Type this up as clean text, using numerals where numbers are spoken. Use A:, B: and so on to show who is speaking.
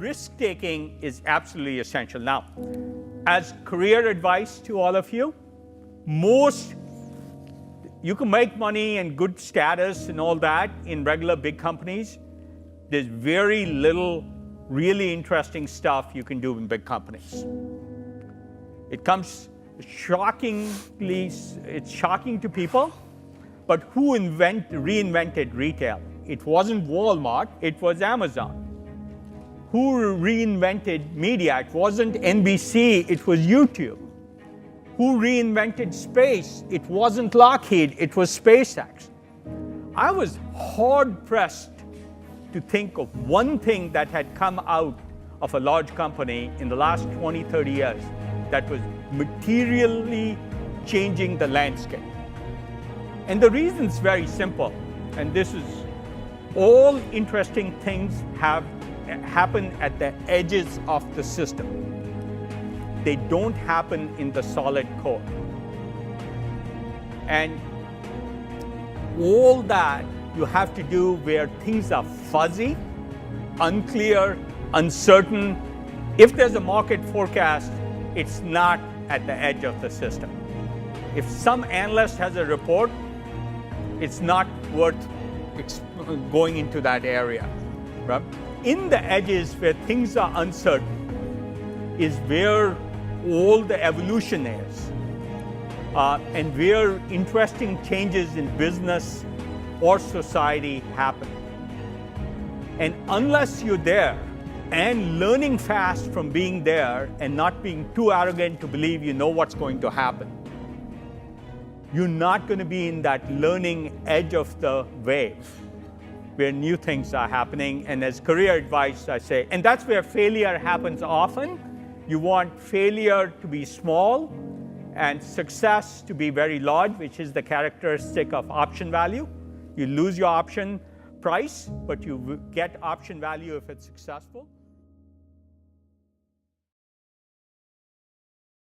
A: risk-taking is absolutely essential. Now, as career advice to all of you, you can make money and good status and all that in regular big companies. There's very little really interesting stuff you can do in big companies. It comes it's shocking to people, but who reinvented retail? It wasn't Walmart, it was Amazon. Who reinvented media? It wasn't NBC, it was YouTube. Who reinvented space? It wasn't Lockheed, it was SpaceX. I was hard-pressed to think of one thing that had come out of a large company in the last 20, 30 years that was materially changing the landscape. And the reason's very simple, and this is all interesting things happen at the edges of the system. They don't happen in the solid core. And all that you have to do where things are fuzzy, unclear, uncertain. If there's a market forecast, it's not at the edge of the system. If some analyst has a report, it's not worth going into that area. Right? In the edges where things are uncertain is where all the evolution is, and where interesting changes in business or society happen. And unless you're there and learning fast from being there and not being too arrogant to believe you know what's going to happen, you're not going to be in that learning edge of the wave where new things are happening. And as career advice, I say, and that's where failure happens often. You want failure to be small and success to be very large, which is the characteristic of option value. You lose your option price, but you get option value if it's successful.